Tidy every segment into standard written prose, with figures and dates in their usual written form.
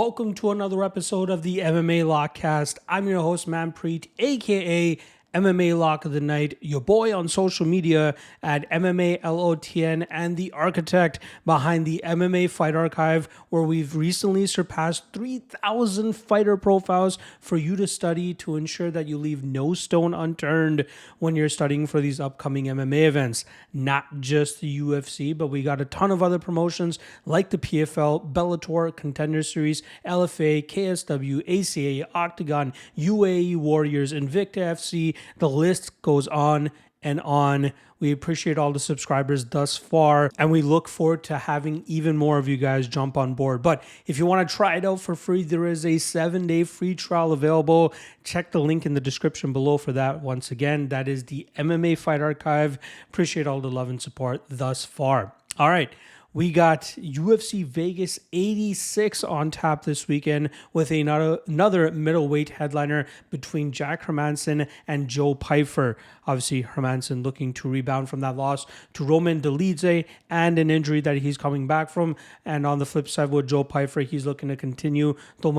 welcome to another episode of the MMA Lockcast. I'm your host, Man Preet, aka MMA Lock of the Night, your boy on social media at MMALOTN, and the architect behind the MMA Fight Archive, where we've recently surpassed 3,000 fighter profiles for you to study to ensure that you leave no stone unturned when you're studying for these upcoming MMA events. Not just the UFC, but we got a ton of other promotions like the PFL, Bellator, Contender Series, LFA, KSW, ACA, OKTAGON, UAE Warriors, Invicta FC. The list goes on and on. We appreciate all the subscribers thus far, and we look forward to having even more of you guys jump on board. But if you want to try it out for free, there is a 7-day free trial available. Check the link in the description below for that. Once again, that is the MMA Fight Archive. Appreciate all the love and support thus far. All right. We got UFC Vegas 86 on tap this weekend with another middleweight headliner between Jack Hermansson and Joe Pyfer. Obviously, Hermansson looking to rebound from that loss to Roman Dolidze and an injury that he's coming back from. And on the flip side with Joe Pyfer, he's looking to continue the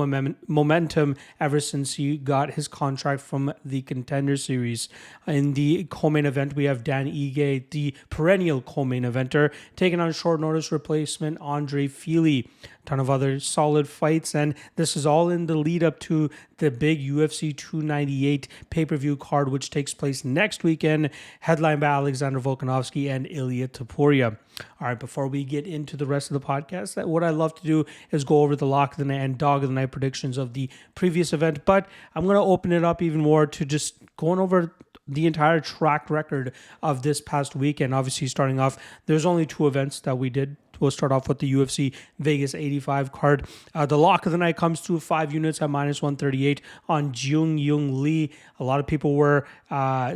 momentum ever since he got his contract from the Contender Series. In the co-main event, we have Dan Ige, the perennial co-main eventer, taking on short notice replacement Andre Fili. Ton of other solid fights, and this is all in the lead up to the big UFC 298 pay-per-view card, which takes place next weekend, headlined by Alexander Volkanovski and Ilia Topuria. All right, before we get into the rest of the podcast, what I love to do is go over the lock of the night and dog of the night predictions of the previous event, but I'm going to open it up even more to just going over the entire track record of this past weekend. Obviously, starting off, there's only two events that we did. We'll start off with the UFC Vegas 85 card. The lock of the night comes to 5 units at -138 on Jung Young Lee. A lot of people were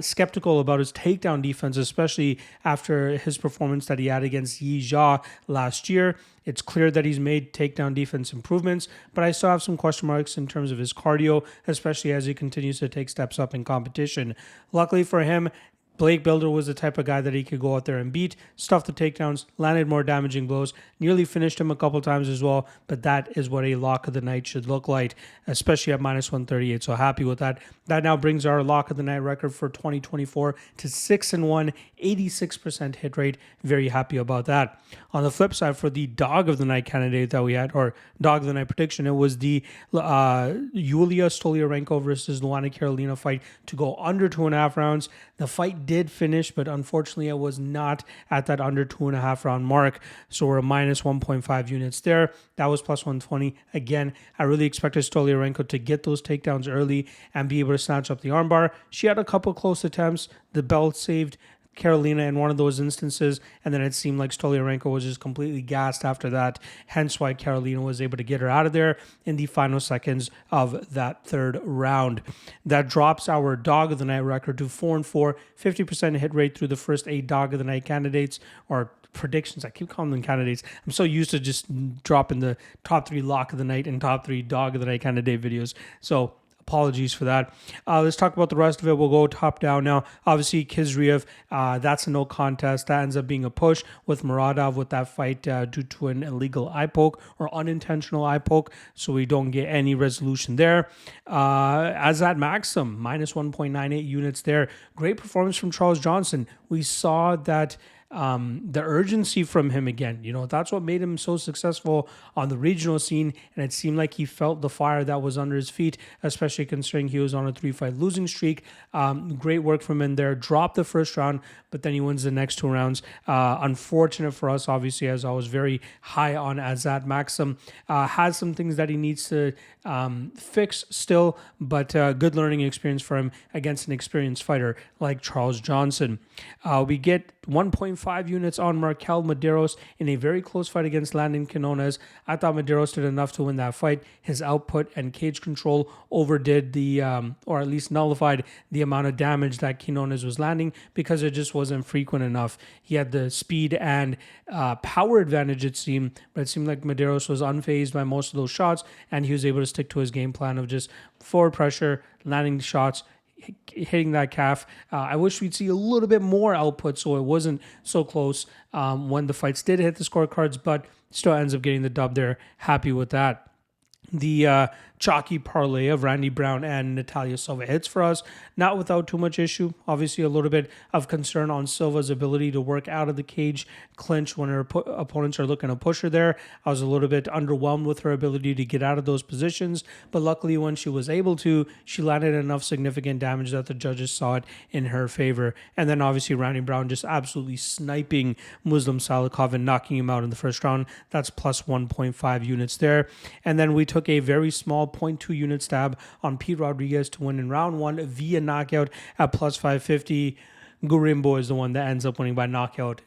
skeptical about his takedown defense, especially after his performance that he had against Yi Jia last year. It's clear that he's made takedown defense improvements, but I still have some question marks in terms of his cardio, especially as he continues to take steps up in competition. Luckily for him, Blake Builder was the type of guy that he could go out there and beat, stuff the takedowns, landed more damaging blows, nearly finished him a couple times as well, but that is what a lock of the night should look like, especially at -138, so happy with that. That now brings our lock of the night record for 2024 to 6-1, 86% hit rate. Very happy about that. On the flip side, for the dog of the night candidate that we had, or dog of the night prediction, it was the Yulia Stoliarenko versus Luana Carolina fight to go under 2.5 rounds. The fight did finish, but unfortunately it was not at that under 2.5 round mark. So we're -1.5 units there. That was +120. Again, I really expected Stoliarenko to get those takedowns early and be able to snatch up the armbar. She had a couple close attempts. The belt saved Carolina in one of those instances, and then it seemed like Stoliarenko was just completely gassed after that, hence why Carolina was able to get her out of there in the final seconds of that third round. That drops our dog of the night record to 4-4, 50% hit rate through the first 8 dog of the night candidates, or predictions. I keep calling them candidates. I'm so used to just dropping the top 3 lock of the night and top 3 dog of the night candidate videos. So apologies for that. Let's talk about the rest of it. We'll go top down now. Obviously, Kizriev, that's a no contest. That ends up being a push with Muradov with that fight due to an illegal eye poke or unintentional eye poke. So we don't get any resolution there. Azat Maxim, -1.98 units there. Great performance from Charles Johnson. We saw that the urgency from him again. You know, that's what made him so successful on the regional scene, and it seemed like he felt the fire that was under his feet, especially considering he was on a 3-fight losing streak. Great work from him there. Dropped the first round, but then he wins the next 2 rounds. Unfortunate for us, obviously, as I was very high on Azat Maxim. Has some things that he needs to fix still, but good learning experience for him against an experienced fighter like Charles Johnson. We get 1.5 units on Markel Medeiros in a very close fight against Landon Quinones. I thought Medeiros did enough to win that fight. His output and cage control overdid the, or at least nullified the amount of damage that Quinones was landing because it just wasn't frequent enough. He had the speed and power advantage, it seemed, but it seemed like Medeiros was unfazed by most of those shots, and he was able to stick to his game plan of just forward pressure, landing shots, hitting that calf. I wish we'd see a little bit more output so it wasn't so close when the fights did hit the scorecards, but still ends up getting the dub there. Happy with that. the chalky parlay of Randy Brown and Natalia Silva hits for us, not without too much issue. Obviously, a little bit of concern on Silva's ability to work out of the cage, clinch when her opponents are looking to push her there. I was a little bit underwhelmed with her ability to get out of those positions, but luckily when she was able to, she landed enough significant damage that the judges saw it in her favor. And then obviously Randy Brown just absolutely sniping Muslim Salikov and knocking him out in the first round. That's plus 1.5 units there. And then we took a very small 0.2 unit stab on Pete Rodrigues to win in round 1 via knockout at plus 550. Gurimbo is the one that ends up winning by knockout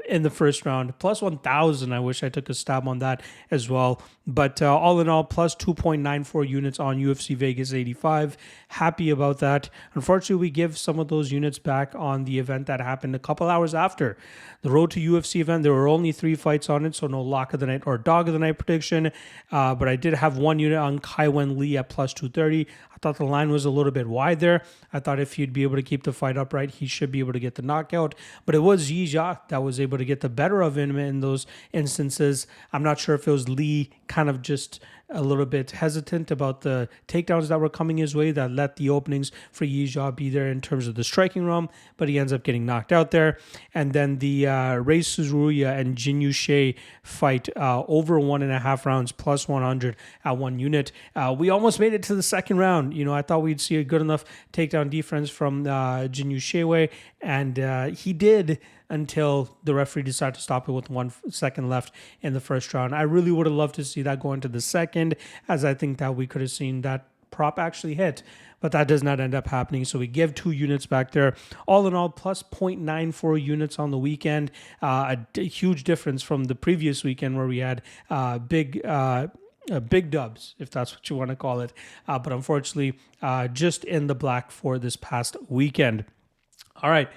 in the first round. Plus 1,000. I wish I took a stab on that as well. But all in all, plus 2.94 units on UFC Vegas 85. Happy about that. Unfortunately, we give some of those units back on the event that happened a couple hours after. The Road to UFC event, there were only 3 fights on it, so no lock of the night or dog of the night prediction. But I did have 1 unit on Kaiwen Lee at plus 230. I thought the line was a little bit wide there. I thought if he'd be able to keep the fight upright, he should be able to get the knockout. But it was Yijia that was able to get the better of him in those instances. I'm not sure if it was Lee kind of just a little bit hesitant about the takedowns that were coming his way that let the openings for Yijia be there in terms of the striking realm, but he ends up getting knocked out there. And then the Ray Suzuruya and Jinyu Shea fight over 1.5 rounds, plus 100 at 1 unit. We almost made it to the second round. You know, I thought we'd see a good enough takedown defense from Jinyu Shea, and he did, until the referee decided to stop it with 1 second left in the first round. I really would have loved to see that go into the second, as I think that we could have seen that prop actually hit, but that does not end up happening. So we give 2 units back there. All in all, plus 0.94 units on the weekend. A huge difference from the previous weekend where we had big dubs, if that's what you want to call it. But unfortunately, just in the black for this past weekend. All right.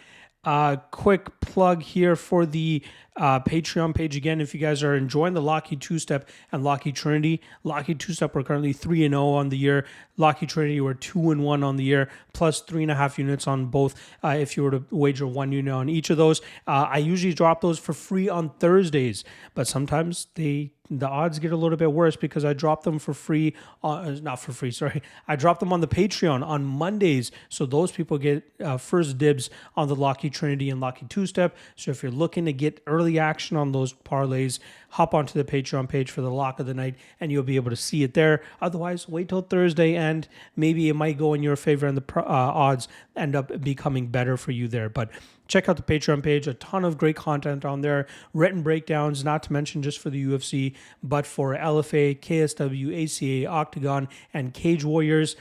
Quick plug here for the Patreon page. Again, if you guys are enjoying the Lockheed Two-Step and Lockheed Trinity, Lockheed Two-Step, we're currently 3-0 on the year. Lockheed Trinity, we're 2-1 on the year, plus 3.5 units on both if you were to wager 1 unit on each of those. I usually drop those for free on Thursdays, but sometimes the odds get a little bit worse because I drop them for free, not for free, sorry. I drop them on the Patreon on Mondays, so those people get first dibs on the Lockheed Trinity and Lockheed Two-Step. So if you're looking to get early action on those parlays, hop onto the Patreon page for the lock of the night and you'll be able to see it there. Otherwise, wait till Thursday and maybe it might go in your favor and the odds end up becoming better for you there. But check out the Patreon page. A ton of great content on there. Written breakdowns, not to mention just for the UFC, but for LFA, KSW, ACA, Octagon, and Cage Warriors.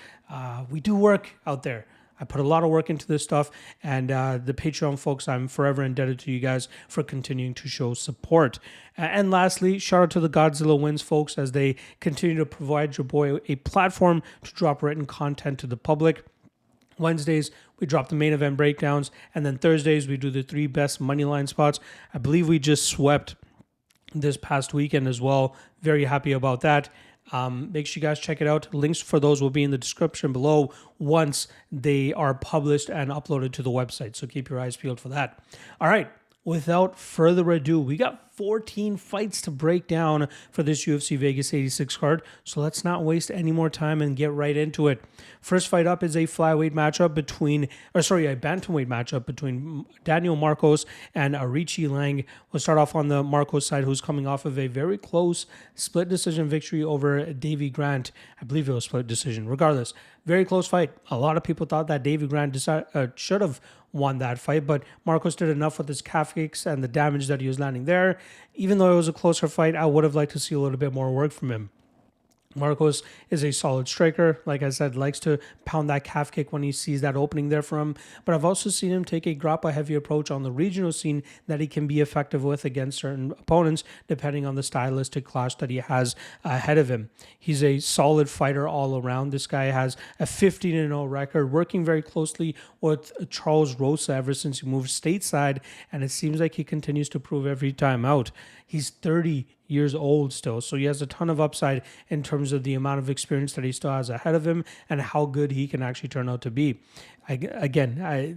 We do work out there. I put a lot of work into this stuff, and the Patreon folks, I'm forever indebted to you guys for continuing to show support. And lastly, shout out to the GodzillaWins folks as they continue to provide your boy a platform to drop written content to the public. Wednesdays, we drop the main event breakdowns, and then Thursdays, we do the 3 best Moneyline spots. I believe we just swept this past weekend as well. Very happy about that. Make sure you guys check it out. Links for those will be in the description below once they are published and uploaded to the website. So keep your eyes peeled for that. All right. Without further ado, we got 14 fights to break down for this UFC Vegas 86 card. So let's not waste any more time and get right into it. First fight up is a bantamweight matchup between Daniel Marcos and Aoriqileng. We'll start off on the Marcos side, who's coming off of a very close split decision victory over Davy Grant. I believe it was split decision. Regardless, very close fight. A lot of people thought that Davy Grant should have won that fight, but Marcos did enough with his calf kicks and the damage that he was landing there. Even though it was a closer fight, I would have liked to see a little bit more work from him. Marcos is a solid striker. Like I said, likes to pound that calf kick when he sees that opening there for him. But I've also seen him take a grappa-heavy approach on the regional scene that he can be effective with against certain opponents, depending on the stylistic clash that he has ahead of him. He's a solid fighter all around. This guy has a 15-0 record, working very closely with Charles Rosa ever since he moved stateside, and it seems like he continues to prove every time out. He's 30 years old still. So he has a ton of upside in terms of the amount of experience that he still has ahead of him and how good he can actually turn out to be.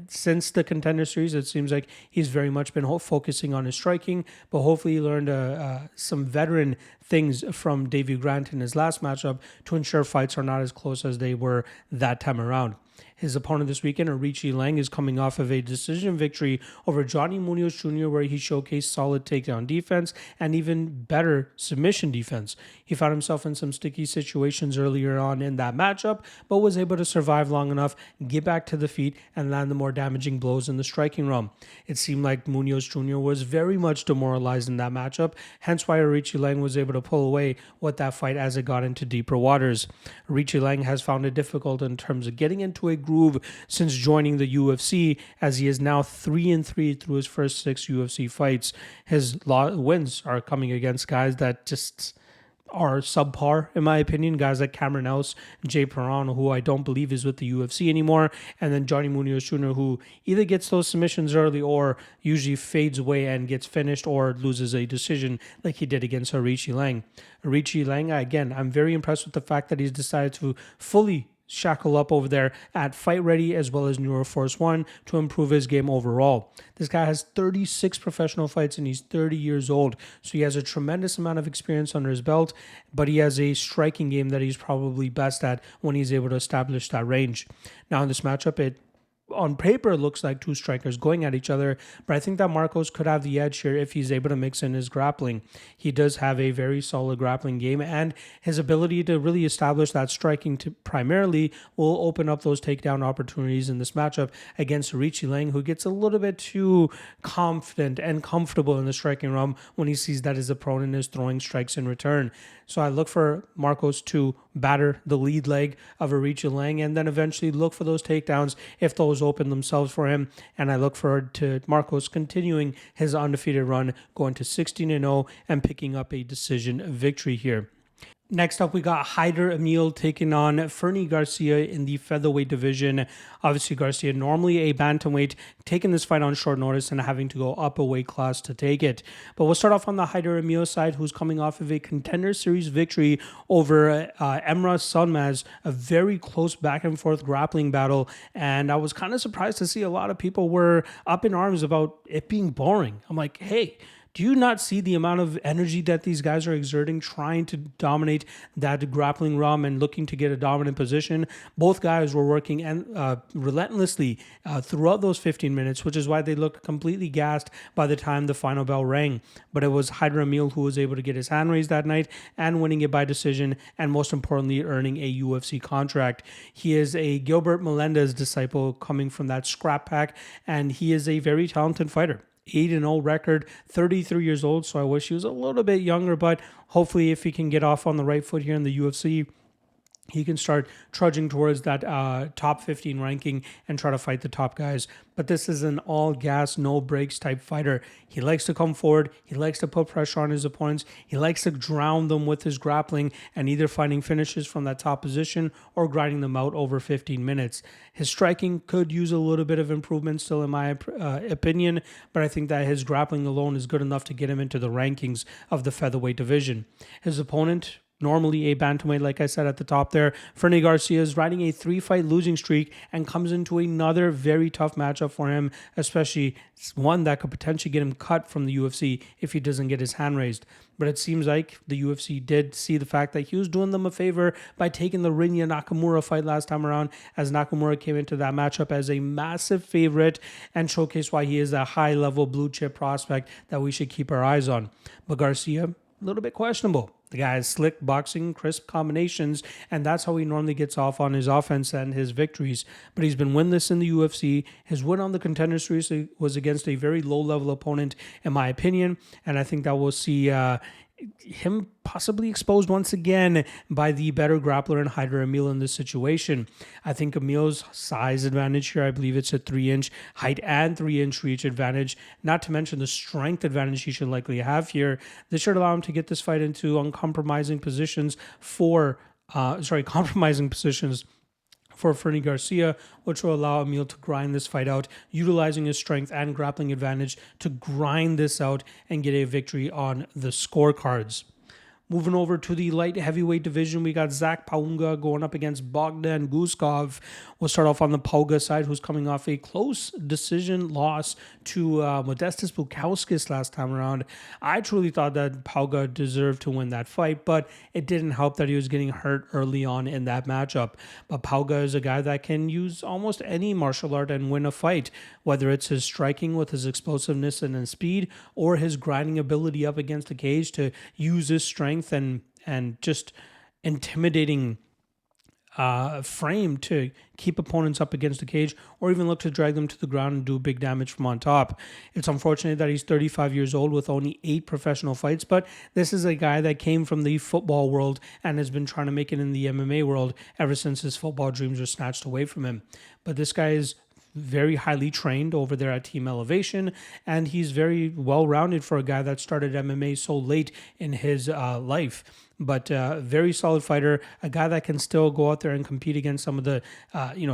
Since the Contender Series, it seems like he's very much been focusing on his striking, but hopefully he learned some veteran things from Davey Grant in his last matchup to ensure fights are not as close as they were that time around. His opponent this weekend, Aoriqileng, is coming off of a decision victory over Johnny Munoz Jr., where he showcased solid takedown defense and even better submission defense. He found himself in some sticky situations earlier on in that matchup, but was able to survive long enough, get back to the feet, and land the more damaging blows in the striking realm. It seemed like Munoz Jr. was very much demoralized in that matchup, hence why Aoriqileng was able to pull away with that fight as it got into deeper waters. Aoriqileng has found it difficult in terms of getting into a groove since joining the UFC, as he is now 3-3 through his first 6 UFC fights. His wins are coming against guys that just are subpar, in my opinion. Guys like Cameron Else, Jay Perron, who I don't believe is with the UFC anymore, and then Johnny Munoz Jr., who either gets those submissions early or usually fades away and gets finished or loses a decision like he did against Aoriqileng. Aoriqileng, again, I'm very impressed with the fact that he's decided to fully shackle up over there at Fight Ready as well as Neuroforce 1 to improve his game overall. This guy has 36 professional fights and he's 30 years old, so he has a tremendous amount of experience under his belt, but he has a striking game that he's probably best at when he's able to establish that range. Now in this matchup, on paper, it looks like two strikers going at each other, but I think that Marcos could have the edge here if he's able to mix in his grappling. He does have a very solid grappling game, and his ability to really establish that striking primarily will open up those takedown opportunities in this matchup against Aoriqileng, who gets a little bit too confident and comfortable in the striking realm when he sees that his opponent is throwing strikes in return. So I look for Marcos to batter the lead leg of Aoriqileng and then eventually look for those takedowns if those open themselves for him. And I look forward to Marcos continuing his undefeated run, going to 16-0 and picking up a decision victory here. Next up, we got Amil taking on Fernie Garcia in the featherweight division. Obviously, Garcia, normally a bantamweight, taking this fight on short notice and having to go up a weight class to take it. But we'll start off on the Amil side, who's coming off of a Contender Series victory over Emrah Sunmaz, a very close back-and-forth grappling battle. And I was kind of surprised to see a lot of people were up in arms about it being boring. I'm like, hey, do you not see the amount of energy that these guys are exerting, trying to dominate that grappling realm and looking to get a dominant position? Both guys were working relentlessly throughout those 15 minutes, which is why they looked completely gassed by the time the final bell rang. But it was Amil who was able to get his hand raised that night and winning it by decision, and most importantly, earning a UFC contract. He is a Gilbert Melendez disciple coming from that scrap pack, and he is a very talented fighter. 8-0 record, 33 years old, so I wish he was a little bit younger, but hopefully if he can get off on the right foot here in the UFC, he can start trudging towards that top 15 ranking and try to fight the top guys. But this is an all gas, no breaks type fighter. He likes to come forward. He likes to put pressure on his opponents. He likes to drown them with his grappling and either finding finishes from that top position or grinding them out over 15 minutes. His striking could use a little bit of improvement still, in my opinion, but I think that his grappling alone is good enough to get him into the rankings of the featherweight division. His opponent, normally a bantamweight, like I said at the top there, Fernie Garcia, is riding a 3-fight losing streak and comes into another very tough matchup for him, especially one that could potentially get him cut from the UFC if he doesn't get his hand raised. But it seems like the UFC did see the fact that he was doing them a favor by taking the Rinya Nakamura fight last time around, as Nakamura came into that matchup as a massive favorite and showcased why he is a high-level blue-chip prospect that we should keep our eyes on. But Garcia, a little bit questionable. The guy has slick boxing, crisp combinations, and that's how he normally gets off on his offense and his victories. But he's been winless in the UFC. His win on the Contender Series was against a very low-level opponent, in my opinion, and I think that we'll see him possibly exposed once again by the better grappler and Amil in this situation. I think Amil's size advantage here, I believe it's a 3-inch height and 3-inch reach advantage, not to mention the strength advantage he should likely have here. This should allow him to get this fight into uncompromising positions compromising positions for Fernie Garcia, which will allow Amil to grind this fight out, utilizing his strength and grappling advantage to grind this out and get a victory on the scorecards. Moving over to the light heavyweight division, we got Zach Pauga going up against Bogdan Guskov. We'll start off on the Pauga side, who's coming off a close decision loss to Modestas Bukauskas last time around. I truly thought that Pauga deserved to win that fight, but it didn't help that he was getting hurt early on in that matchup. But Pauga is a guy that can use almost any martial art and win a fight, whether it's his striking with his explosiveness and his speed, or his grinding ability up against the cage to use his strength and just intimidating frame to keep opponents up against the cage, or even look to drag them to the ground and do big damage from on top. It's unfortunate that he's 35 years old with only 8 professional fights, but this is a guy that came from the football world and has been trying to make it in the MMA world ever since his football dreams were snatched away from him. But this guy is very highly trained over there at Team Elevation, and he's very well-rounded for a guy that started MMA so late in his life. But very solid fighter, a guy that can still go out there and compete against some of the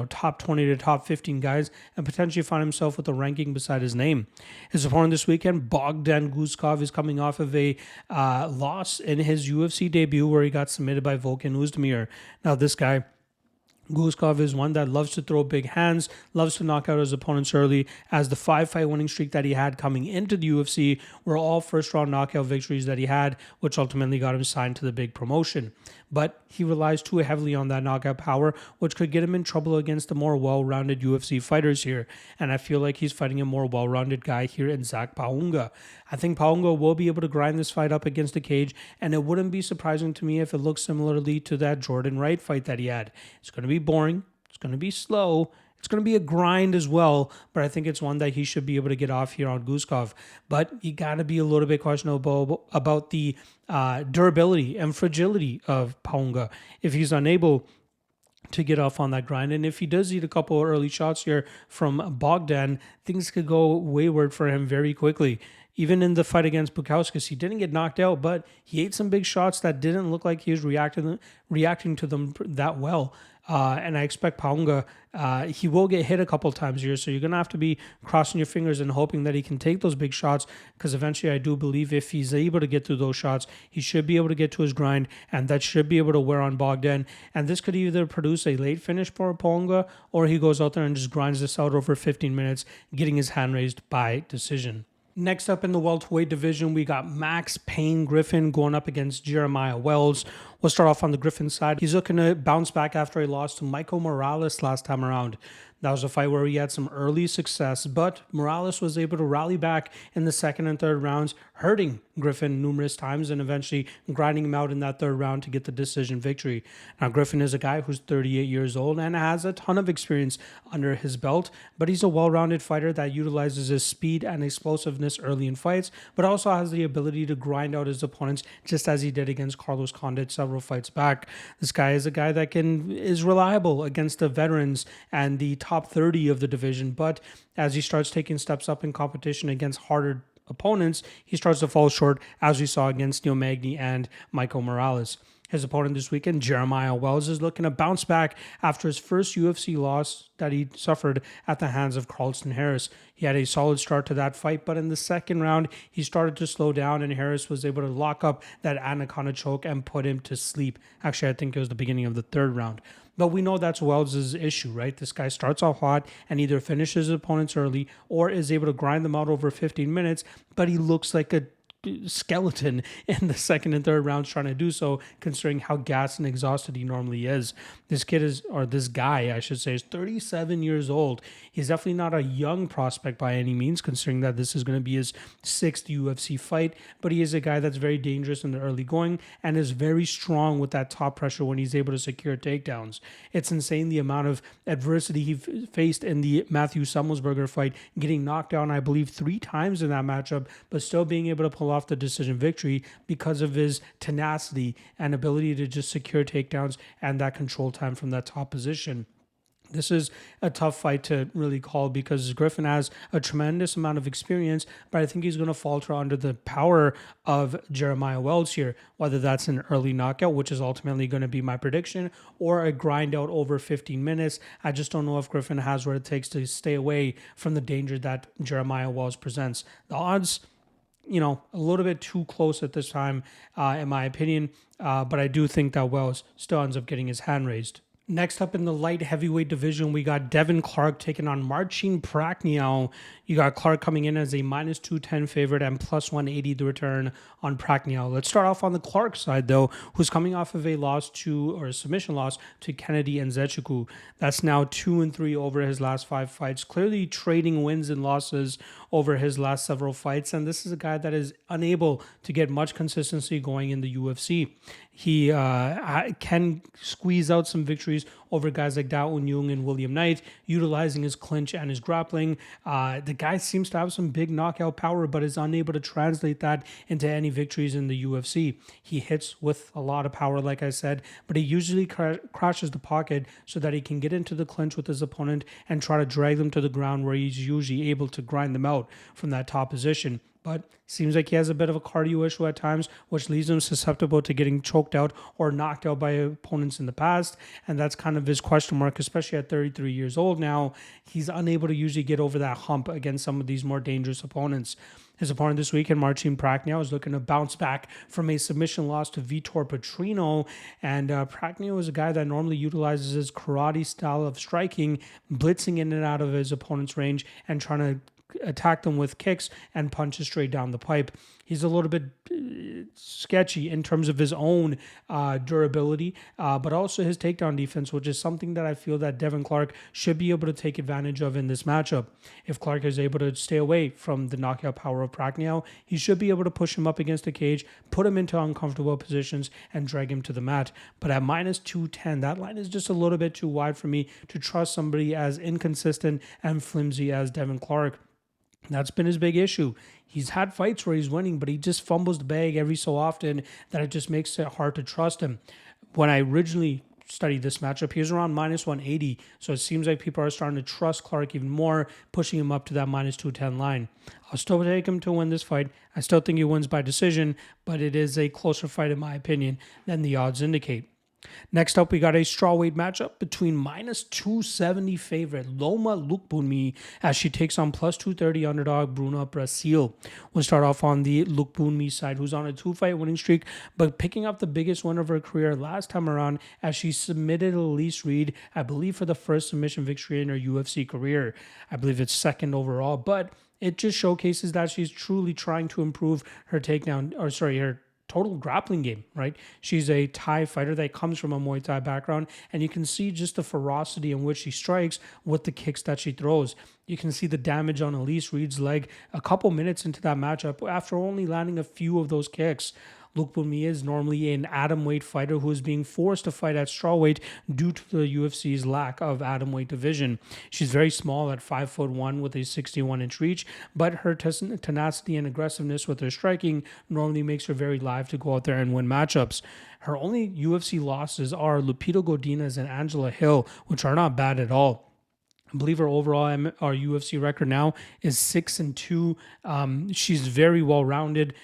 top 20 to top 15 guys and potentially find himself with a ranking beside his name. His opponent this weekend, Bogdan Guskov, is coming off of a loss in his UFC debut where he got submitted by Volkan Oezdemir. Now this guy, Guskov, is one that loves to throw big hands, loves to knock out his opponents early, as the 5-fight winning streak that he had coming into the UFC were all first-round knockout victories that he had, which ultimately got him signed to the big promotion. But he relies too heavily on that knockout power, which could get him in trouble against the more well-rounded UFC fighters here. And I feel like he's fighting a more well-rounded guy here in Zach Pauga. I think Pauga will be able to grind this fight up against the cage, and it wouldn't be surprising to me if it looks similarly to that Jordan Wright fight that he had. It's going to be boring. It's going to be slow. It's going to be a grind as well, but I think it's one that he should be able to get off here on Guskov. But you got to be a little bit questionable about the durability and fragility of Pauga if he's unable to get off on that grind. And if he does eat a couple of early shots here from Bogdan, things could go wayward for him very quickly. Even in the fight against Bukauskas, he didn't get knocked out, but he ate some big shots that didn't look like he was reacting to them that well. And I expect Pauga, he will get hit a couple times here, so you're going to have to be crossing your fingers and hoping that he can take those big shots, because eventually I do believe if he's able to get through those shots, he should be able to get to his grind, and that should be able to wear on Bogdan. And this could either produce a late finish for Pauga, or he goes out there and just grinds this out over 15 minutes, getting his hand raised by decision. Next up in the welterweight division, we got Max Payne Griffin going up against Jeremiah Wells. We'll start off on the Griffin side. He's looking to bounce back after a loss to Michael Morales last time around. That was a fight where he had some early success, but Morales was able to rally back in the second and third rounds, hurting Griffin numerous times and eventually grinding him out in that third round to get the decision victory. Now, Griffin is a guy who's 38 years old and has a ton of experience under his belt, but he's a well-rounded fighter that utilizes his speed and explosiveness early in fights, but also has the ability to grind out his opponents just as he did against Carlos Condit several fights back. This guy is a guy that is reliable against the veterans and the top 30 of the division, but as he starts taking steps up in competition against harder opponents, he starts to fall short, as we saw against Neil Magny and Michael Morales. His opponent this weekend, Jeremiah Wells, is looking to bounce back after his first UFC loss that he suffered at the hands of Carlston Harris. He had a solid start to that fight, but in the second round, he started to slow down, and Harris was able to lock up that anaconda choke and put him to sleep. Actually, I think it was the beginning of the third round. But we know that's Wells' issue, right? This guy starts off hot and either finishes his opponents early or is able to grind them out over 15 minutes, but he looks like a skeleton in the second and third rounds trying to do so, considering how gassed and exhausted he normally is. This guy, I should say, is 37 years old. He's definitely not a young prospect by any means, considering that this is going to be his 6th UFC fight, but he is a guy that's very dangerous in the early going and is very strong with that top pressure when he's able to secure takedowns. It's insane the amount of adversity he faced in the Matthew Summelsberger fight, getting knocked down, I believe, 3 times in that matchup, but still being able to pull off the decision victory because of his tenacity and ability to just secure takedowns and that control time from that top position. This is a tough fight to really call because Griffin has a tremendous amount of experience, but I think he's going to falter under the power of Jeremiah Wells here, whether that's an early knockout, which is ultimately going to be my prediction, or a grind out over 15 minutes. I just don't know if Griffin has what it takes to stay away from the danger that Jeremiah Wells presents. The odds, a little bit too close at this time, in my opinion, but I do think that Wells still ends up getting his hand raised. Next up in the light heavyweight division, we got Devin Clark taking on Marcin Prachnio. You got Clark coming in as a minus 210 favorite and plus 180 the return on Prachnio. Let's start off on the Clark side, though, who's coming off of a submission loss to Kennedy Nzechukwu. That's now 2-3 over his last 5 fights, clearly trading wins and losses over his last several fights. And this is a guy that is unable to get much consistency going in the UFC. He can squeeze out some victories over guys like Dao Eun and William Knight, utilizing his clinch and his grappling. The guy seems to have some big knockout power, but is unable to translate that into any victories in the UFC. He hits with a lot of power, like I said, but he usually crashes the pocket so that he can get into the clinch with his opponent and try to drag them to the ground, where he's usually able to grind them out from that top position. But seems like he has a bit of a cardio issue at times, which leaves him susceptible to getting choked out or knocked out by opponents in the past. And that's kind of his question mark, especially at 33 years old now. He's unable to usually get over that hump against some of these more dangerous opponents. His opponent this weekend, Marcin Prachnio, is looking to bounce back from a submission loss to Vitor Petrino. And Prachnio is a guy that normally utilizes his karate style of striking, blitzing in and out of his opponent's range and trying to attack them with kicks and punches straight down the pipe. He's a little bit sketchy in terms of his own durability, but also his takedown defense, which is something that I feel that Devin Clark should be able to take advantage of in this matchup. If Clark is able to stay away from the knockout power of Prachnio, he should be able to push him up against the cage, put him into uncomfortable positions, and drag him to the mat. But at minus 210, that line is just a little bit too wide for me to trust somebody as inconsistent and flimsy as Devin Clark. That's been his big issue. He's had fights where he's winning, but he just fumbles the bag every so often that it just makes it hard to trust him. When I originally studied this matchup, he was around minus 180, so it seems like people are starting to trust Clark even more, pushing him up to that minus 210 line. I'll still take him to win this fight. I still think he wins by decision, but it is a closer fight in my opinion than the odds indicate. Next up, we got a strawweight matchup between minus 270 favorite Loma Lookboonmee as she takes on plus 230 underdog Bruna Brasil. We'll start off on the Lookboonmee side, who's on a 2-fight winning streak, but picking up the biggest win of her career last time around as she submitted Elise Reed, I believe, for the first submission victory in her UFC career. I believe it's second overall, but it just showcases that she's truly trying to improve her her total grappling game, right? She's a Thai fighter that comes from a Muay Thai background, and you can see just the ferocity in which she strikes with the kicks that she throws. You can see the damage on Elise Reed's leg a couple minutes into that matchup after only landing a few of those kicks. Lookboonmee is normally an atomweight fighter who is being forced to fight at strawweight due to the UFC's lack of atomweight division. She's very small at 5'1" with a 61-inch reach, but her tenacity and aggressiveness with her striking normally makes her very live to go out there and win matchups. Her only UFC losses are Lupita Godinez and Angela Hill, which are not bad at all. I believe her overall our UFC record now is 6-2. She's very well rounded,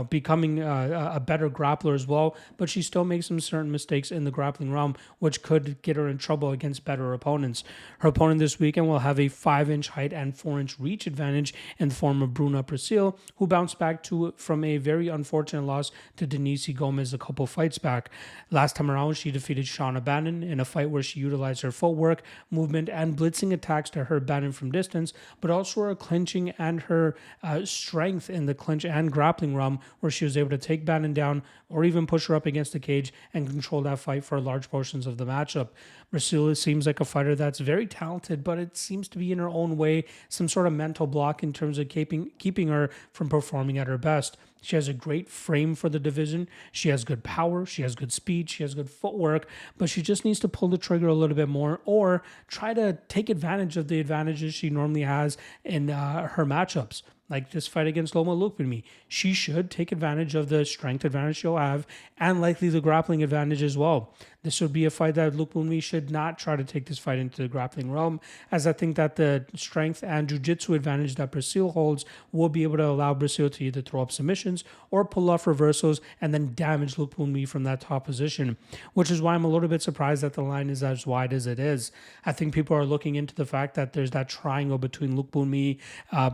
becoming a better grappler as well, but she still makes some certain mistakes in the grappling realm, which could get her in trouble against better opponents. Her opponent this weekend will have a 5-inch height and 4-inch reach advantage in the form of Bruna Brasil, who bounced back from a very unfortunate loss to Denise Gomez a couple fights back. Last time around, she defeated Shauna Bannon in a fight where she utilized her footwork, movement, and blitzing attacks to hurt Bannon from distance, but also her clinching and her strength in the clinch and grappling realm, where she was able to take Bannon down or even push her up against the cage and control that fight for large portions of the matchup. Brasil seems like a fighter that's very talented, but it seems to be in her own way some sort of mental block in terms of keeping her from performing at her best. She has a great frame for the division. She has good power. She has good speed. She has good footwork, but she just needs to pull the trigger a little bit more or try to take advantage of the advantages she normally has in her matchups. like this fight against Loma Lookboonmee. She should take advantage of the strength advantage she'll have and likely the grappling advantage as well. This would be a fight that Lookboonmee should not try to take this fight into the grappling realm, as I think that the strength and jiu-jitsu advantage that Brasil holds will be able to allow Brasil to either throw up submissions or pull off reversals and then damage Lookboonmee from that top position, which is why I'm a little bit surprised that the line is as wide as it is. I think people are looking into the fact that there's that triangle between Lookboonmee,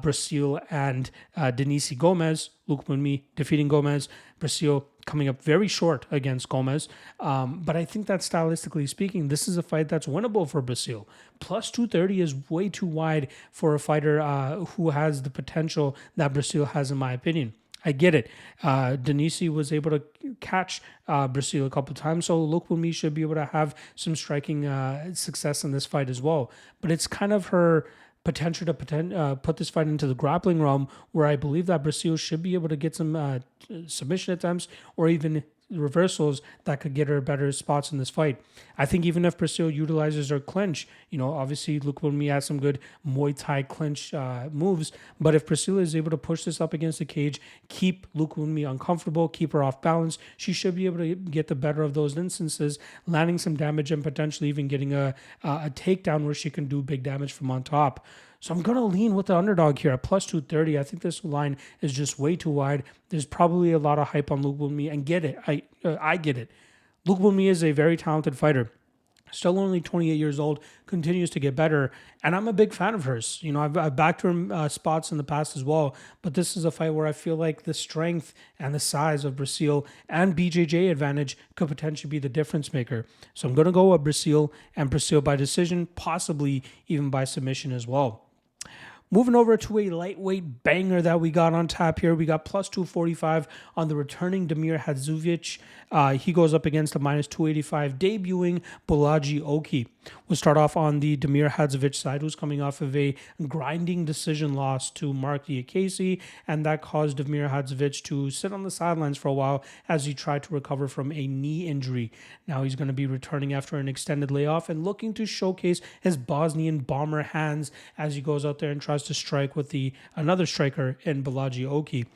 Brasil, and Denise Gomes. Lookboonmee defeating Gomes, Brasil coming up very short against Gomes. But I think that stylistically speaking, this is a fight that's winnable for Brasil. Plus 230 is way too wide for a fighter who has the potential that Brasil has, in my opinion. I get it. Denise was able to catch Brasil a couple of times, so Lookboonmee should be able to have some striking success in this fight as well. But it's kind of her potential to put this fight into the grappling realm, where I believe that Brasil should be able to get some submission attempts or even reversals that could get her better spots in this fight. I think even if Brasil utilizes her clinch, obviously Lookboonmee has some good Muay Thai clinch moves, but if Brasil is able to push this up against the cage, keep Lookboonmee uncomfortable, keep her off balance, she should be able to get the better of those instances, landing some damage and potentially even getting a takedown where she can do big damage from on top. So I'm going to lean with the underdog here at plus 230. I think this line is just way too wide. There's probably a lot of hype on Lookboonmee, and get it. I get it. Lookboonmee is a very talented fighter. Still only 28 years old, continues to get better, and I'm a big fan of hers. I've backed her spots in the past as well, but this is a fight where I feel like the strength and the size of Brasil and BJJ advantage could potentially be the difference maker. So I'm going to go with Brasil, and Brasil by decision, possibly even by submission as well. Moving over to a lightweight banger that we got on tap here. We got plus 245 on the returning Damir Hadzovic. He goes up against a minus 285 debuting Bolaji Oki. We'll start off on the Damir Hadzovic side, who's coming off of a grinding decision loss to Mark Diakese, and that caused Damir Hadzovic to sit on the sidelines for a while as he tried to recover from a knee injury. Now he's going to be returning after an extended layoff and looking to showcase his Bosnian bomber hands as he goes out there and tries to strike with another striker in Bolaji Oki.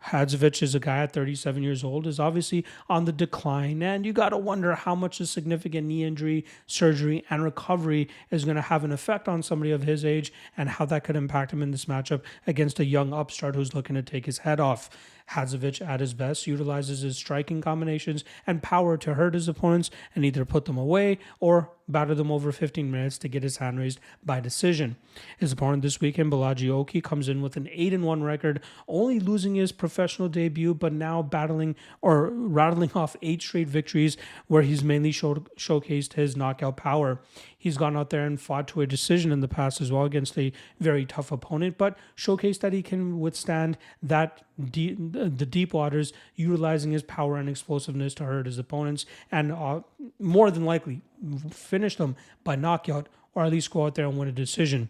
Hadzovic is a guy at 37 years old, is obviously on the decline, and you got to wonder how much a significant knee injury, surgery, and recovery is going to have an effect on somebody of his age and how that could impact him in this matchup against a young upstart who's looking to take his head off. Hadzovic, at his best, utilizes his striking combinations and power to hurt his opponents and either put them away or batter them over 15 minutes to get his hand raised by decision. His opponent this weekend, Bolaji Oki, comes in with an 8-1 record, only losing his professional debut, but now rattling off 8 straight victories where he's mainly showcased his knockout power. He's gone out there and fought to a decision in the past as well against a very tough opponent, but showcased that he can withstand the deep waters, utilizing his power and explosiveness to hurt his opponents, and more than likely finish them by knockout, or at least go out there and win a decision.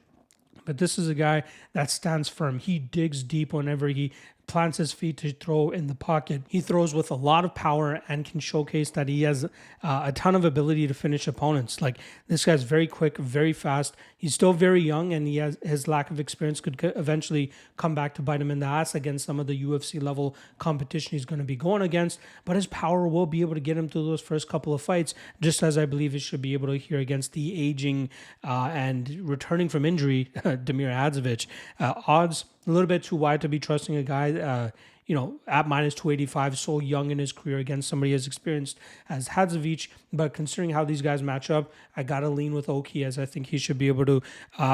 But this is a guy that stands firm. He digs deep whenever he plants his feet to throw in the pocket. He throws with a lot of power and can showcase that he has a ton of ability to finish opponents. Like, this guy's very quick, very fast. He's still very young, and his lack of experience could eventually come back to bite him in the ass against some of the UFC level competition he's going to be going against. But his power will be able to get him through those first couple of fights, just as I believe it should be able to here against the aging and returning from injury Damir Hadzovic. Odds a little bit too wide to be trusting a guy, at minus 285, so young in his career against somebody as experienced as Hadzovic. But considering how these guys match up, I got to lean with Oki, as I think he should be able to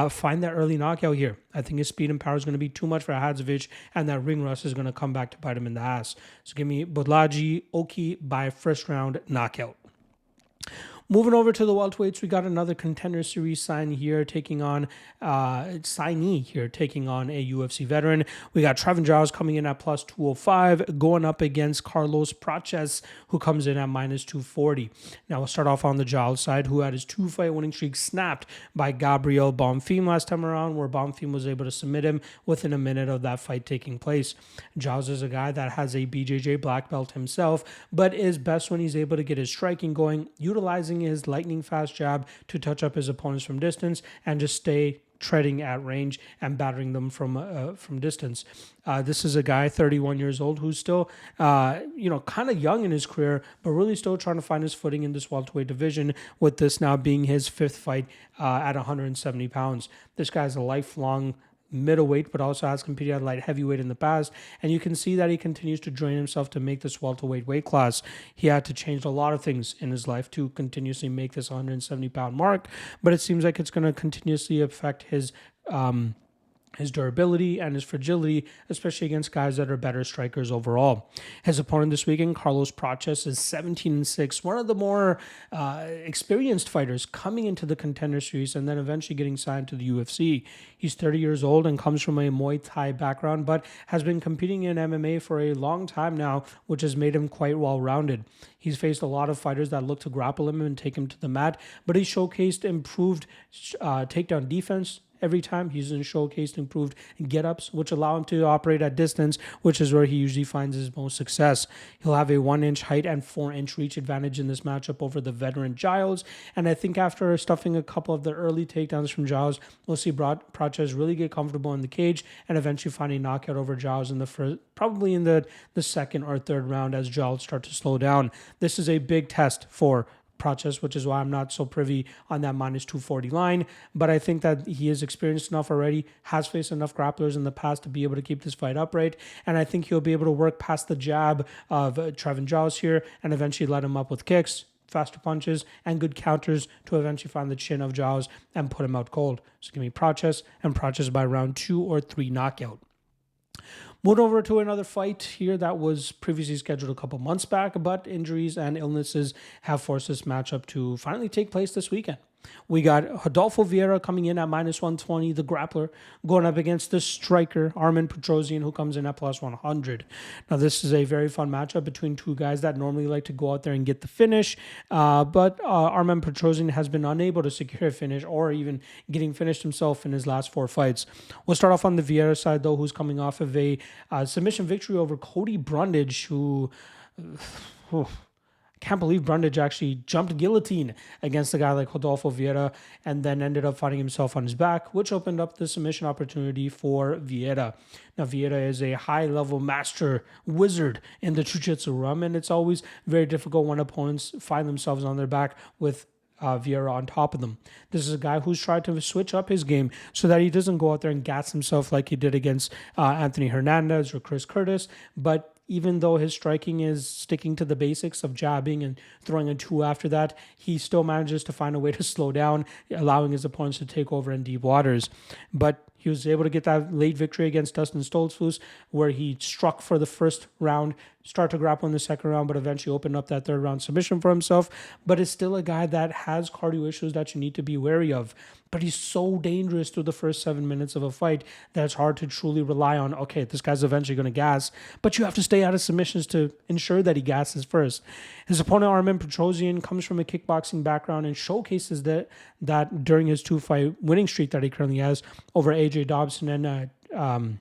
find that early knockout here. I think his speed and power is going to be too much for Hadzovic, and that ring rust is going to come back to bite him in the ass. So give me Bolaji Oki by first round knockout. Moving over to the welterweights, we got another Contender Series signee here taking on a UFC veteran. We got Trevin Giles coming in at plus 205, going up against Carlos Prates, who comes in at minus 240. Now we'll start off on the Giles side, who had his 2-fight winning streak snapped by Gabriel Bonfim last time around, where Bonfim was able to submit him within a minute of that fight taking place. Giles is a guy that has a BJJ black belt himself, but is best when he's able to get his striking going, utilizing his lightning fast jab to touch up his opponents from distance and just stay treading at range and battering them from distance. This is a guy, 31 years old, who's still, kind of young in his career, but really still trying to find his footing in this welterweight division, with this now being his 5th fight at 170 pounds. This guy's a lifelong middleweight, but also has competed at light heavyweight in the past, and you can see that he continues to drain himself to make this welterweight weight class. He had to change a lot of things in his life to continuously make this 170 pound mark, but it seems like it's going to continuously affect his durability and his fragility, especially against guys that are better strikers overall. His opponent this weekend, Carlos Prates, is 17-6, one of the more experienced fighters coming into the Contender Series and then eventually getting signed to the UFC. He's 30 years old and comes from a Muay Thai background, but has been competing in MMA for a long time now, which has made him quite well-rounded. He's faced a lot of fighters that look to grapple him and take him to the mat, but he showcased improved takedown defense every time. He's showcased improved get-ups, which allow him to operate at distance, which is where he usually finds his most success. He'll have a 1-inch height and 4-inch reach advantage in this matchup over the veteran Giles, and I think after stuffing a couple of the early takedowns from Giles, we'll see Prates really get comfortable in the cage and eventually find a knockout over Giles in the first, probably in the second or third round, as Giles start to slow down. This is a big test for Prates, which is why I'm not so privy on that minus 240 line. But I think that he is experienced enough already, has faced enough grapplers in the past to be able to keep this fight upright. And I think he'll be able to work past the jab of Trevin Giles here and eventually let him up with kicks, faster punches, and good counters to eventually find the chin of Giles and put him out cold. So give me Prates, and Prates by round 2 or 3 knockout. Moving over to another fight here that was previously scheduled a couple months back, but injuries and illnesses have forced this matchup to finally take place this weekend. We got Rodolfo Vieira coming in at minus 120, the grappler, going up against the striker, Armen Petrosyan, who comes in at plus 100. Now, this is a very fun matchup between two guys that normally like to go out there and get the finish, but Armen Petrosyan has been unable to secure a finish or even getting finished himself in his last 4 fights. We'll start off on the Vieira side, though, who's coming off of a submission victory over Cody Brundage, who... Can't believe Brundage actually jumped guillotine against a guy like Rodolfo Vieira and then ended up finding himself on his back, which opened up the submission opportunity for Vieira. Now, Vieira is a high-level master wizard in the jiu-jitsu realm, and it's always very difficult when opponents find themselves on their back with Vieira on top of them. This is a guy who's tried to switch up his game so that he doesn't go out there and gas himself like he did against Anthony Hernandez or Chris Curtis, but even though his striking is sticking to the basics of jabbing and throwing a 2 after that, he still manages to find a way to slow down, allowing his opponents to take over in deep waters. But he was able to get that late victory against Dustin Stoltzfus, where he struck for the first round, start to grapple in the second round, but eventually opened up that third round submission for himself. But is still a guy that has cardio issues that you need to be wary of. But he's so dangerous through the first 7 minutes of a fight that it's hard to truly rely on, okay, this guy's eventually going to gas, but you have to stay out of submissions to ensure that he gasses first. His opponent, Armen Petrosyan, comes from a kickboxing background and showcases that during his 2-fight winning streak that he currently has over AJ Dobson and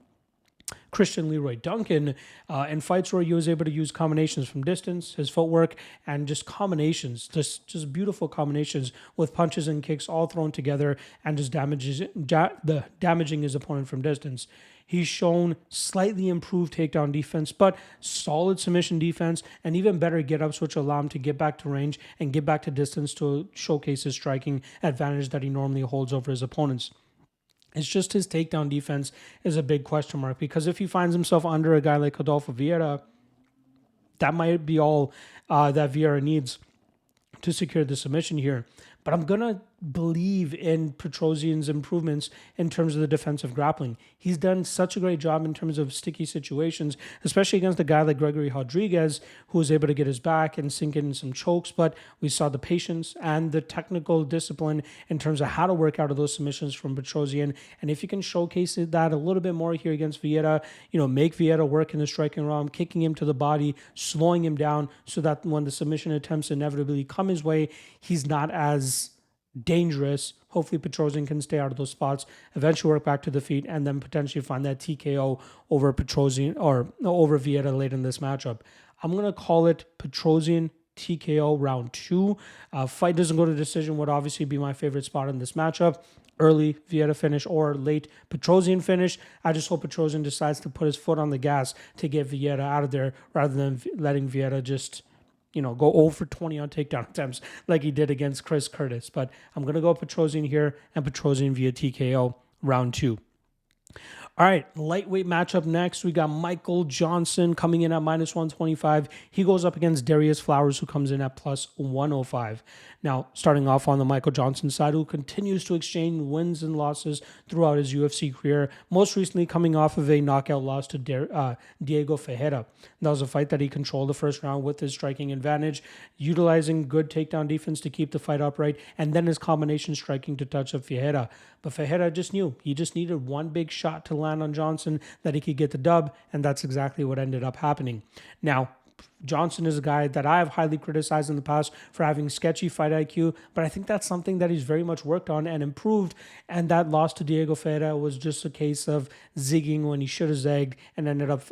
Christian Leroy Duncan in fights where he was able to use combinations from distance, his footwork, and just combinations, just beautiful combinations with punches and kicks all thrown together and just damaging his opponent from distance. He's shown slightly improved takedown defense, but solid submission defense and even better get-ups, which allow him to get back to range and get back to distance to showcase his striking advantage that he normally holds over his opponents. It's just his takedown defense is a big question mark, because if he finds himself under a guy like Rodolfo Vieira, that might be all that Vieira needs to secure the submission here. But I'm going to believe in Petrosyan's improvements in terms of the defensive grappling. He's done such a great job in terms of sticky situations, especially against a guy like Gregory Rodrigues, who was able to get his back and sink in some chokes. But we saw the patience and the technical discipline in terms of how to work out of those submissions from Petrosyan. And if you can showcase that a little bit more here against Vieira, make Vieira work in the striking realm, kicking him to the body, slowing him down so that when the submission attempts inevitably come his way, he's not as dangerous. Hopefully Petrosyan can stay out of those spots, eventually work back to the feet, and then potentially find that TKO over Petrosyan or over Vieira late in this matchup. I'm going to call it Petrosyan TKO round 2. Fight doesn't go to decision would obviously be my favorite spot in this matchup. Early Vieira finish or late Petrosyan finish. I just hope Petrosyan decides to put his foot on the gas to get Vieira out of there rather than letting Vieira just, go 0 for 20 on takedown attempts like he did against Chris Curtis. But I'm going to go Petrosyan here and Petrosyan via TKO round 2. All right, lightweight matchup next. We got Michael Johnson coming in at -125. He goes up against Darius Flowers, who comes in at +105. Now, starting off on the Michael Johnson side, who continues to exchange wins and losses throughout his UFC career, most recently coming off of a knockout loss to Diego Ferreira. That was a fight that he controlled the first round with his striking advantage, utilizing good takedown defense to keep the fight upright, and then his combination striking to touch up Ferreira. But Ferreira just knew he just needed one big shot to land on Johnson that he could get the dub, and that's exactly what ended up happening. Now, Johnson is a guy that I have highly criticized in the past for having sketchy fight IQ, but I think that's something that he's very much worked on and improved, and that loss to Diego Ferreira was just a case of zigging when he should have zagged and ended up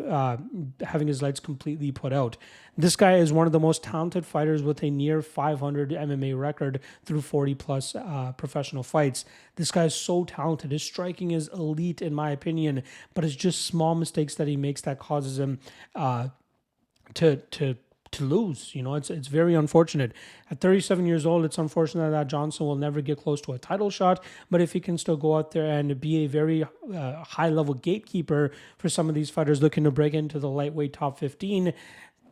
having his lights completely put out. This guy is one of the most talented fighters with a near 500 MMA record through 40-plus professional fights. This guy is so talented. His striking is elite, in my opinion, but it's just small mistakes that he makes that causes him to lose. It's very unfortunate. At 37 years old, it's unfortunate that Johnson will never get close to a title shot, but if he can still go out there and be a very high-level gatekeeper for some of these fighters looking to break into the lightweight top 15,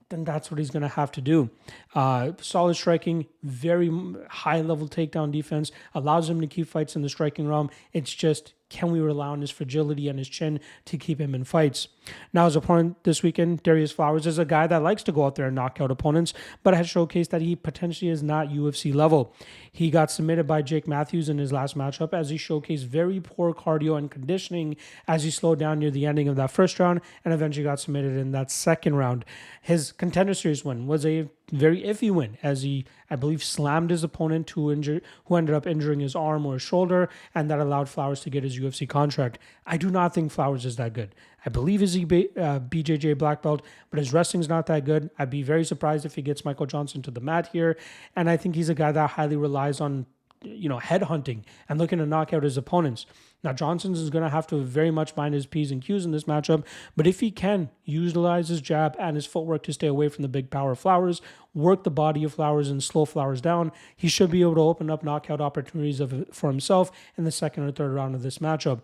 then that's what he's going to have to do. Solid striking, very high-level takedown defense, allows him to keep fights in the striking realm. It's just, can we rely on his fragility and his chin to keep him in fights? Now, his opponent this weekend, Darius Flowers, is a guy that likes to go out there and knock out opponents, but has showcased that he potentially is not UFC level. He got submitted by Jake Matthews in his last matchup as he showcased very poor cardio and conditioning as he slowed down near the ending of that first round and eventually got submitted in that second round. His Contender Series win was a very iffy win as he, I believe, slammed his opponent who ended up injuring his arm or his shoulder, and that allowed Flowers to get his UFC contract. I do not think Flowers is that good. I believe he's a BJJ black belt, but his wrestling's not that good. I'd be very surprised if he gets Michael Johnson to the mat here, and I think he's a guy that highly relies on head hunting and looking to knock out his opponents. Now, Johnson is going to have to very much mind his P's and Q's in this matchup, but if he can utilize his jab and his footwork to stay away from the big power Flowers, work the body of Flowers and slow Flowers down, he should be able to open up knockout opportunities for himself in the second or third round of this matchup.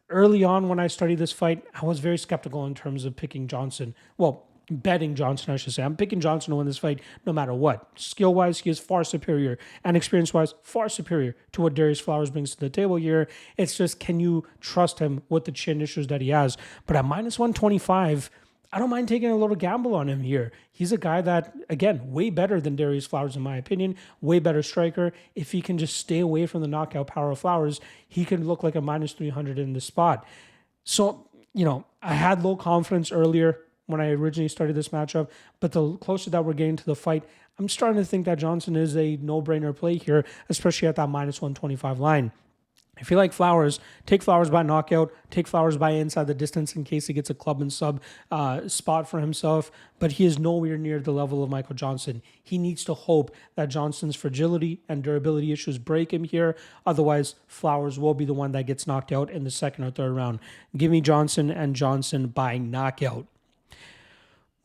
Early on when I studied this fight, I was very skeptical in terms of picking Johnson. Well, betting Johnson, I should say. I'm picking Johnson to win this fight no matter what. Skill-wise, he is far superior, and experience-wise, far superior to what Darius Flowers brings to the table here. It's just, can you trust him with the chin issues that he has? But at -125, I don't mind taking a little gamble on him here. He's a guy that, again, way better than Darius Flowers in my opinion, way better striker. If he can just stay away from the knockout power of Flowers, he can look like a -300 in this spot. So, I had low confidence earlier when I originally started this matchup, but the closer that we're getting to the fight, I'm starting to think that Johnson is a no-brainer play here, especially at that -125 line. If you like Flowers, take Flowers by knockout, take Flowers by inside the distance in case he gets a club and sub spot for himself, but he is nowhere near the level of Michael Johnson. He needs to hope that Johnson's fragility and durability issues break him here. Otherwise, Flowers will be the one that gets knocked out in the second or third round. Give me Johnson and Johnson by knockout.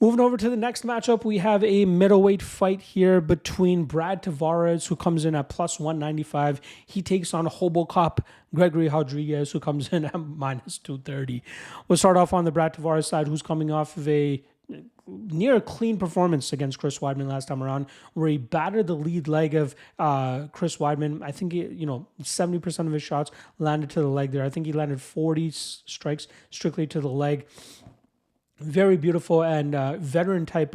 Moving over to the next matchup, we have a middleweight fight here between Brad Tavares, who comes in at +195. He takes on Hobocop Gregory Rodrigues, who comes in at -230. We'll start off on the Brad Tavares side, who's coming off of a near clean performance against Chris Weidman last time around, where he battered the lead leg of Chris Weidman. I think 70% of his shots landed to the leg there. I think he landed 40 strikes strictly to the leg. Very beautiful and veteran-type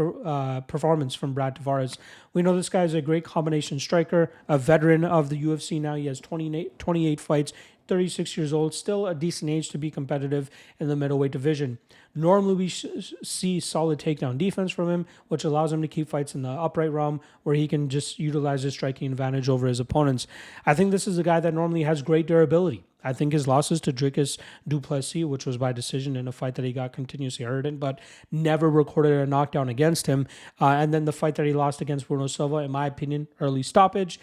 performance from Brad Tavares. We know this guy is a great combination striker, a veteran of the UFC now. He has 28 fights, 36 years old, still a decent age to be competitive in the middleweight division. Normally, we see solid takedown defense from him, which allows him to keep fights in the upright realm where he can just utilize his striking advantage over his opponents. I think this is a guy that normally has great durability. I think his losses to Dricus du Plessis, which was by decision in a fight that he got continuously hurt in, but never recorded a knockdown against him. And then the fight that he lost against Bruno Silva, in my opinion, early stoppage.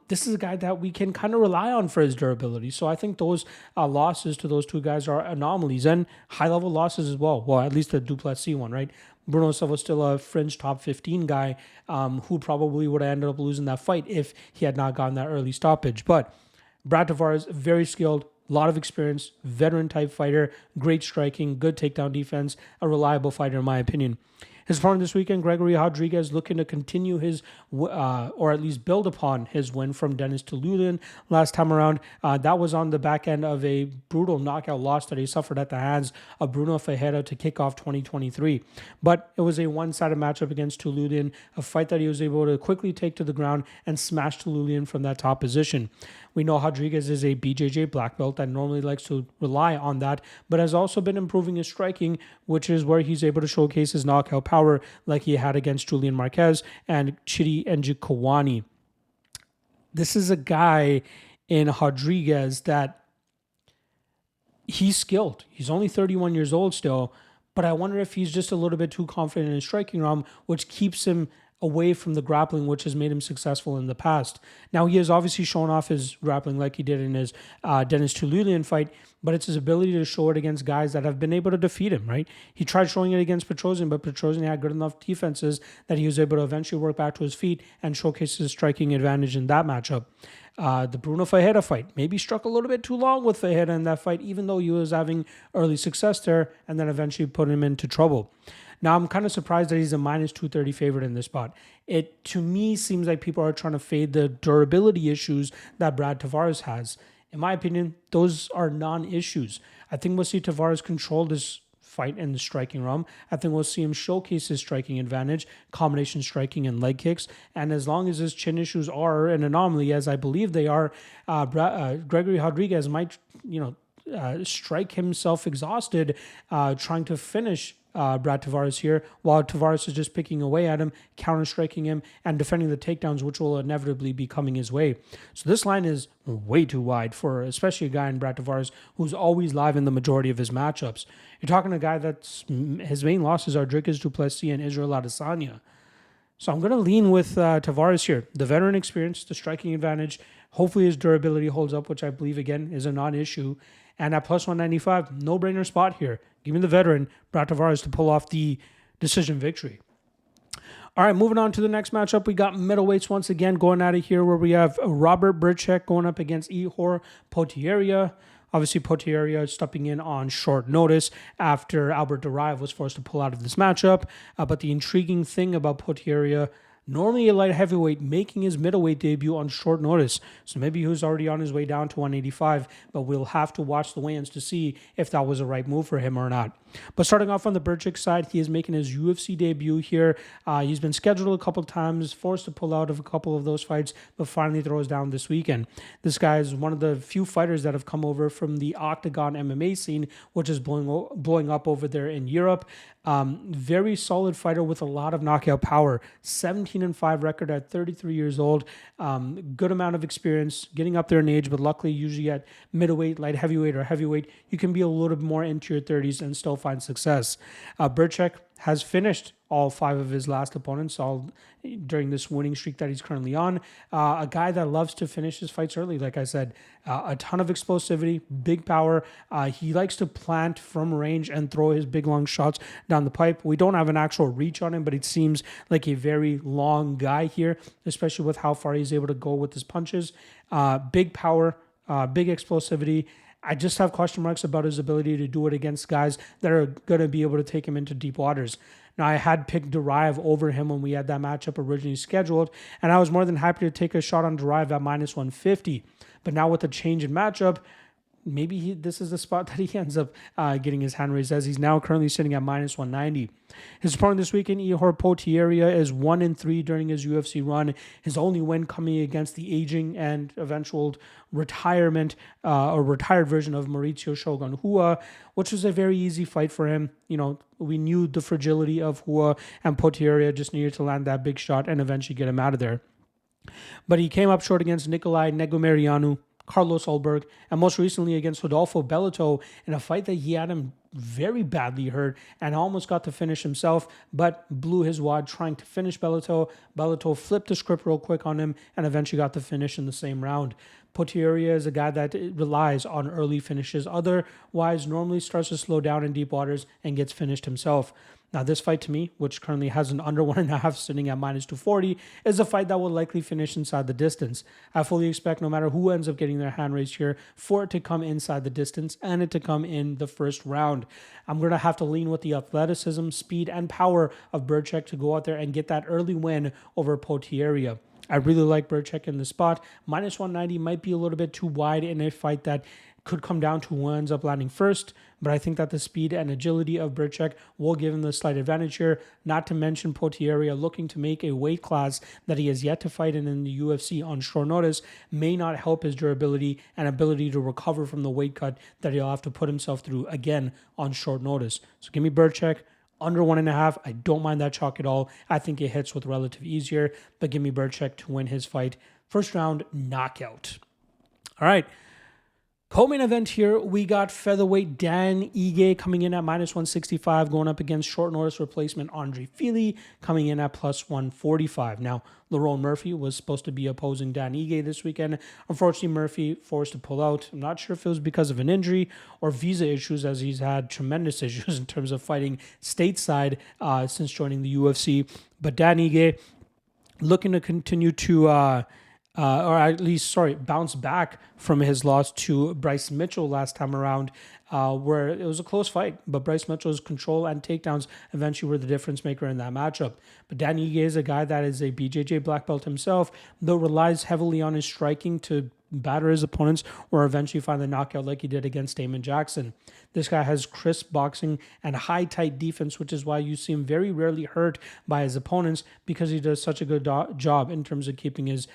This is a guy that we can kind of rely on for his durability. So I think those losses to those two guys are anomalies and high-level losses as well. Well, at least the du Plessis one, right? Bruno Silva is still a fringe top 15 guy who probably would have ended up losing that fight if he had not gotten that early stoppage. But Brad Tavares, very skilled, a lot of experience, veteran-type fighter, great striking, good takedown defense, a reliable fighter in my opinion. His opponent this weekend, Gregory Rodrigues, looking to continue his, or at least build upon his win from Denis Tululian last time around. That was on the back end of a brutal knockout loss that he suffered at the hands of Bruno Ferreira to kick off 2023. But it was a one-sided matchup against Tululian, a fight that he was able to quickly take to the ground and smash Tululian from that top position. We know Rodrigues is a BJJ black belt that normally likes to rely on that, but has also been improving his striking, which is where he's able to showcase his knockout power like he had against Julian Marquez and Chidi Njokuani. This is a guy in Rodrigues that he's skilled. He's only 31 years old still, but I wonder if he's just a little bit too confident in his striking realm, which keeps him away from the grappling, which has made him successful in the past. Now, he has obviously shown off his grappling like he did in his Denis Tululian fight, but it's his ability to show it against guys that have been able to defeat him, right? He tried showing it against Petrosyan, but Petrosyan had good enough defenses that he was able to eventually work back to his feet and showcase his striking advantage in that matchup. The Bruno Ferreira fight maybe struck a little bit too long with Ferreira in that fight, even though he was having early success there, and then eventually put him into trouble. Now, I'm kind of surprised that he's a minus 230 favorite in this spot. It, to me, seems like people are trying to fade the durability issues that Brad Tavares has. In my opinion, those are non-issues. I think we'll see Tavares control this fight in the striking realm. I think we'll see him showcase his striking advantage, combination striking and leg kicks. And as long as his chin issues are an anomaly, as I believe they are, Gregory Rodrigues might, strike himself exhausted trying to finish Brad Tavares here, while Tavares is just picking away at him, counter-striking him, and defending the takedowns, which will inevitably be coming his way. So this line is way too wide for especially a guy in Brad Tavares who's always live in the majority of his matchups. You're talking a guy that's his main losses are Dricus du Plessis and Israel Adesanya. So I'm going to lean with Tavares here. The veteran experience, the striking advantage. Hopefully his durability holds up, which I believe, again, is a non-issue. And at plus 195, no-brainer spot here. Give me the veteran, Brad Tavares, to pull off the decision victory. All right, moving on to the next matchup. We got middleweights once again going at it here, where we have Robert Bryczek going up against Ihor Potieria. Obviously, Potieria is stepping in on short notice after Albert Duraev was forced to pull out of this matchup. But the intriguing thing about Potieria, normally a light heavyweight, making his middleweight debut on short notice. So maybe he was already on his way down to 185, but we'll have to watch the weigh-ins to see if that was a right move for him or not. But starting off on the Bryczek side, he is making his UFC debut here. He's been scheduled a couple of times, forced to pull out of a couple of those fights, but finally throws down this weekend. This guy is one of the few fighters that have come over from the OKTAGON MMA scene, which is blowing up over there in Europe. Very solid fighter with a lot of knockout power. 17-5 record at 33 years old. Good amount of experience, getting up there in age, but luckily usually at middleweight, light heavyweight, or heavyweight, you can be a little bit more into your 30s and still find success. Bryczek has finished all 5 of his last opponents all during this winning streak that he's currently on. A guy that loves to finish his fights early, like I said. A ton of explosivity, big power. He likes to plant from range and throw his big long shots down the pipe. We don't have an actual reach on him, but it seems like a very long guy here, especially with how far he's able to go with his punches. Big power, big explosivity. I just have question marks about his ability to do it against guys that are going to be able to take him into deep waters. Now, I had picked Duraev over him when we had that matchup originally scheduled, and I was more than happy to take a shot on Duraev at minus 150. But now with the change in matchup, maybe this is the spot that he ends up getting his hand raised, as he's now currently sitting at minus 190. His opponent this weekend, Potieria, is 1-3 during his UFC run. His only win coming against the aging and eventual retirement or retired version of Mauricio Shogun Hua, which was a very easy fight for him. We knew the fragility of Hua, and Potieria just needed to land that big shot and eventually get him out of there. But he came up short against Nikolai Negomerianu, Carlos Ulberg, and most recently against Rodolfo Bellato in a fight that he had him very badly hurt and almost got to finish himself, but blew his wad trying to finish Bellato. Bellato flipped the script real quick on him and eventually got the finish in the same round. Potieria is a guy that relies on early finishes. Otherwise, normally starts to slow down in deep waters and gets finished himself. Now, this fight to me, which currently has an under 1.5 sitting at minus 240, is a fight that will likely finish inside the distance. I fully expect no matter who ends up getting their hand raised here, for it to come inside the distance and it to come in the first round. I'm going to have to lean with the athleticism, speed, and power of Bryczek to go out there and get that early win over Potieria. I really like Bryczek in the spot. Minus 190 might be a little bit too wide in a fight that could come down to who ends up landing first, but I think that the speed and agility of Bryczek will give him the slight advantage here, not to mention Potieria looking to make a weight class that he has yet to fight in the UFC on short notice may not help his durability and ability to recover from the weight cut that he'll have to put himself through again on short notice. So give me Bryczek. Under 1.5, I don't mind that chalk at all. I think it hits with relative ease here, but give me Bryczek to win his fight. First round knockout. All right. Co-main event here, we got featherweight Dan Ige coming in at minus 165, going up against short notice replacement Andre Fili coming in at plus 145. Now, Lerone Murphy was supposed to be opposing Dan Ige this weekend. Unfortunately, Murphy forced to pull out. I'm not sure if it was because of an injury or visa issues, as he's had tremendous issues in terms of fighting stateside since joining the UFC. But Dan Ige looking to continue to bounce back from his loss to Bryce Mitchell last time around, where it was a close fight, but Bryce Mitchell's control and takedowns eventually were the difference maker in that matchup. But Dan Ige is a guy that is a BJJ black belt himself, though relies heavily on his striking to batter his opponents or eventually find the knockout like he did against Damon Jackson. This guy has crisp boxing and high tight defense, which is why you see him very rarely hurt by his opponents, because he does such a good job in terms of keeping his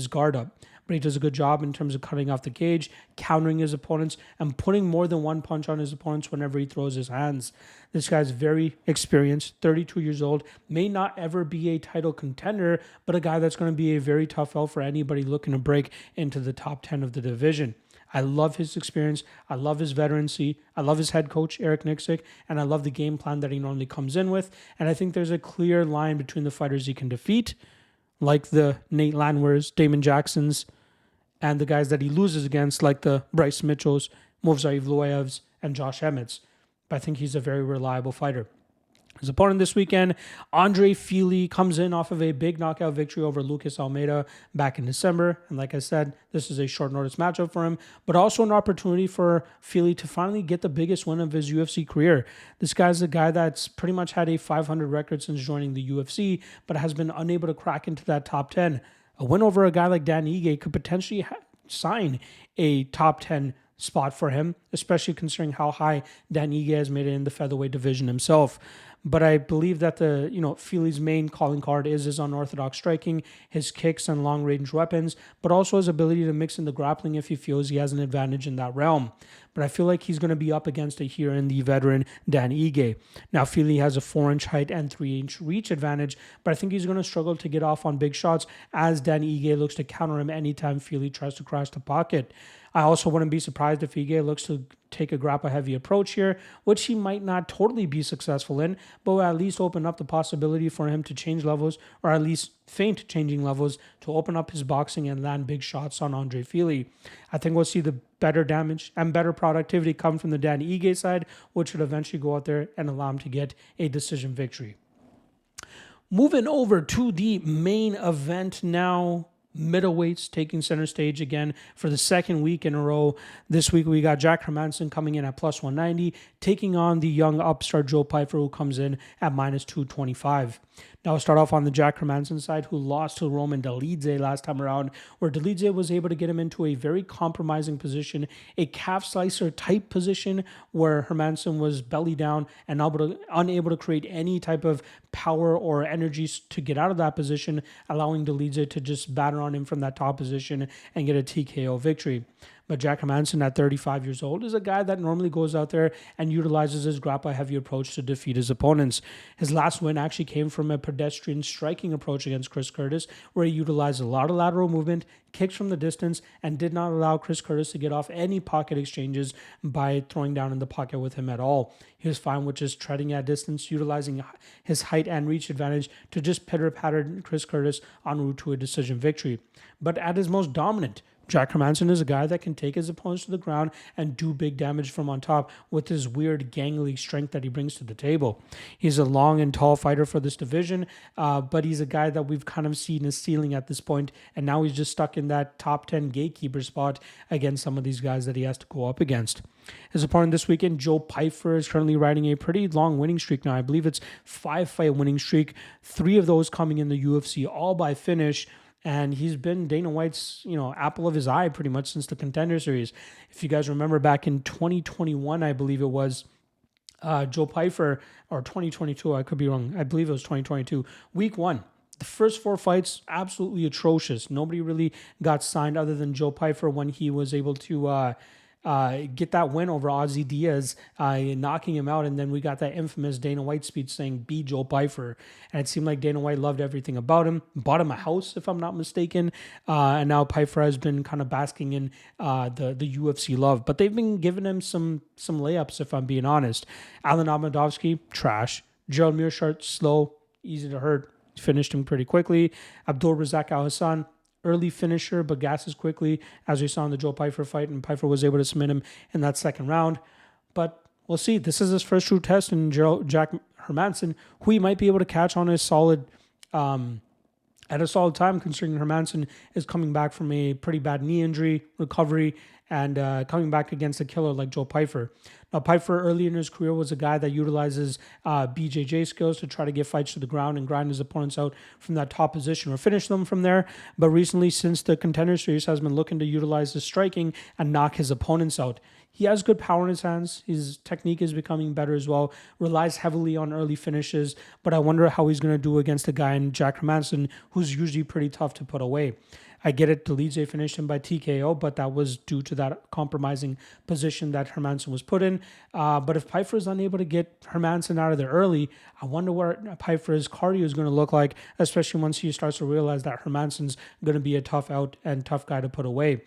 guard up. But he does a good job in terms of cutting off the cage, countering his opponents, and putting more than one punch on his opponents whenever he throws his hands. This guy's very experienced, 32 years old, may not ever be a title contender, but a guy that's going to be a very tough L for anybody looking to break into the top 10 of the division. I love his experience. I love his veterancy. I love his head coach, Eric Nixick, and I love the game plan that he normally comes in with. And I think there's a clear line between the fighters he can defeat, like the Nate Landwehr's, Damon Jackson's, and the guys that he loses against, like the Bryce Mitchells, Movsar Evloevs, and Josh Emmets. But I think he's a very reliable fighter. His opponent this weekend, Andre Fili, comes in off of a big knockout victory over Lucas Almeida back in December. And like I said, this is a short notice matchup for him, but also an opportunity for Fili to finally get the biggest win of his UFC career. This guy's a guy that's pretty much had a 500 record since joining the UFC, but has been unable to crack into that top 10. A win over a guy like Dan Ige could potentially sign a top 10 spot for him, especially considering how high Dan Ige has made it in the featherweight division himself. But I believe that Fili's main calling card is his unorthodox striking, his kicks and long-range weapons, but also his ability to mix in the grappling if he feels he has an advantage in that realm. But I feel like he's going to be up against it here in the veteran Dan Ige. Now, Fili has a 4-inch height and 3-inch reach advantage, but I think he's going to struggle to get off on big shots as Dan Ige looks to counter him anytime Fili tries to crash the pocket. I also wouldn't be surprised if Ige looks to take a grapple-heavy approach here, which he might not totally be successful in, but will at least open up the possibility for him to change levels, or at least feint changing levels, to open up his boxing and land big shots on Andre Fili. I think we'll see the better damage and better productivity come from the Dan Ige side, which should eventually go out there and allow him to get a decision victory. Moving over to the main event now, Middleweights taking center stage again for the second week in a row. This week we got Jack Hermansson coming in at plus 190, taking on the young upstart Joe Pyfer, who comes in at minus 225. Now we'll start off on the Jack Hermansson side, who lost to Roman Dolidze last time around, where Dolidze was able to get him into a very compromising position, a calf slicer type position, where Hermansson was belly down and unable to create any type of power or energy to get out of that position, allowing Dolidze to just batter on him from that top position and get a TKO victory. But Jack Hermansson at 35 years old is a guy that normally goes out there and utilizes his grapple-heavy approach to defeat his opponents. His last win actually came from a pedestrian striking approach against Chris Curtis, where he utilized a lot of lateral movement, kicks from the distance, and did not allow Chris Curtis to get off any pocket exchanges by throwing down in the pocket with him at all. He was fine with just treading at distance, utilizing his height and reach advantage to just pitter-patter Chris Curtis en route to a decision victory. But at his most dominant, Jack Hermansson is a guy that can take his opponents to the ground and do big damage from on top with his weird gangly strength that he brings to the table. He's a long and tall fighter for this division, but he's a guy that we've kind of seen his ceiling at this point, and now he's just stuck in that top 10 gatekeeper spot against some of these guys that he has to go up against. His opponent this weekend, Joe Pyfer, is currently riding a pretty long winning streak now. I believe it's 5-fight winning streak, 3 of those coming in the UFC, all by finish. And he's been Dana White's, apple of his eye pretty much since the Contender series. If you guys remember back in 2021, I believe it was, Joe Pyfer, or 2022, I could be wrong. I believe it was 2022. Week 1. The first 4 fights, absolutely atrocious. Nobody really got signed other than Joe Pyfer when he was able to get that win over Ozzy Diaz, knocking him out. And then we got that infamous Dana White speech saying, "Be Joe Pyfer." And it seemed like Dana White loved everything about him, bought him a house, if I'm not mistaken. And now Pyfer has been kind of basking in the UFC love. But they've been giving him some layups, if I'm being honest. Alan Amedovski, trash. Gerald Mearshart, slow, easy to hurt. Finished him pretty quickly. Abdul Razak Al Hassan, early finisher, but gasses quickly, as we saw in the Joe Pyfer fight, and Pyfer was able to submit him in that second round. But we'll see. This is his first true test in Jack Hermansson, who he might be able to catch on at a solid time, considering Hermansson is coming back from a pretty bad knee injury recovery and coming back against a killer like Joe Pyfer. Now, Pyfer early in his career was a guy that utilizes BJJ skills to try to get fights to the ground and grind his opponents out from that top position or finish them from there. But recently, since the Contender series, has been looking to utilize his striking and knock his opponents out. He has good power in his hands. His technique is becoming better as well. Relies heavily on early finishes, but I wonder how he's going to do against a guy in Jack Hermansson, who's usually pretty tough to put away. I get it, Dolidze finished him by TKO, but that was due to that compromising position that Hermansson was put in. But if Pyfer is unable to get Hermansson out of there early, I wonder what Pyfer's cardio is going to look like, especially once he starts to realize that Hermansson's going to be a tough out and tough guy to put away.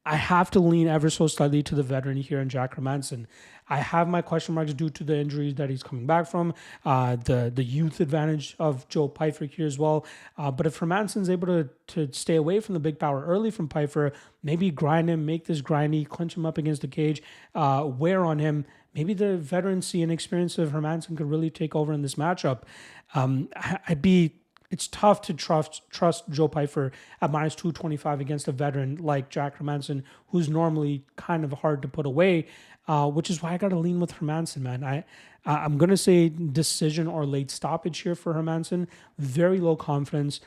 I have to lean ever so slightly to the veteran here in Jack Hermansson. I have my question marks due to the injuries that he's coming back from, the youth advantage of Joe Pyfer here as well. But if Hermansson's able to stay away from the big power early from Pyfer, maybe grind him, make this grindy, clinch him up against the cage, wear on him, maybe the veterancy and experience of Hermansson could really take over in this matchup. It's tough to trust Joe Pyfer at minus 225 against a veteran like Jack Hermansson, who's normally kind of hard to put away, which is why I got to lean with Hermansson, man. I'm going to say decision or late stoppage here for Hermansson. Very low confidence.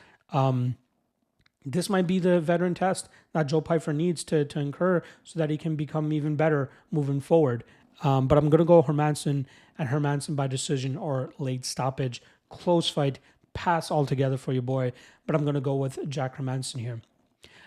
This might be the veteran test that Joe Pyfer needs to incur so that he can become even better moving forward. But I'm going to go Hermansson by decision or late stoppage. Close fight. Pass altogether for your boy, but I'm going to go with Jack Hermansson here.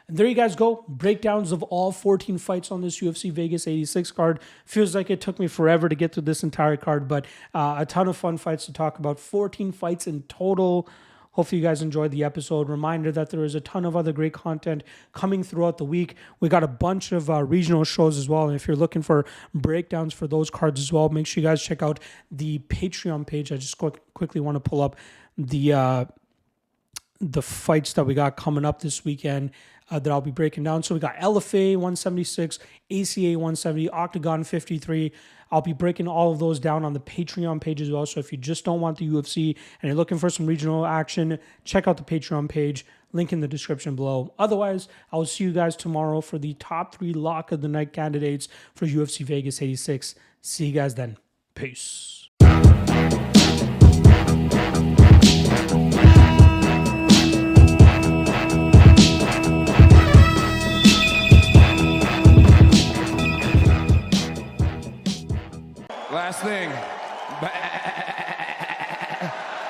And there you guys go. Breakdowns of all 14 fights on this UFC Vegas 86 card. Feels like it took me forever to get through this entire card, but a ton of fun fights to talk about. 14 fights in total. Hopefully you guys enjoyed the episode. Reminder that there is a ton of other great content coming throughout the week. We got a bunch of regional shows as well. And if you're looking for breakdowns for those cards as well, make sure you guys check out the Patreon page. I just quickly want to pull up the fights that we got coming up this weekend. that I'll be breaking down. So we got LFA 176, ACA 170, Octagon 53. I'll be breaking all of those down on the Patreon page as well. So if you just don't want the UFC and you're looking for some regional action, check out the Patreon page. Link in the description below. Otherwise, I will see you guys tomorrow for the top 3 lock of the night candidates for UFC Vegas 86. See you guys then. Peace.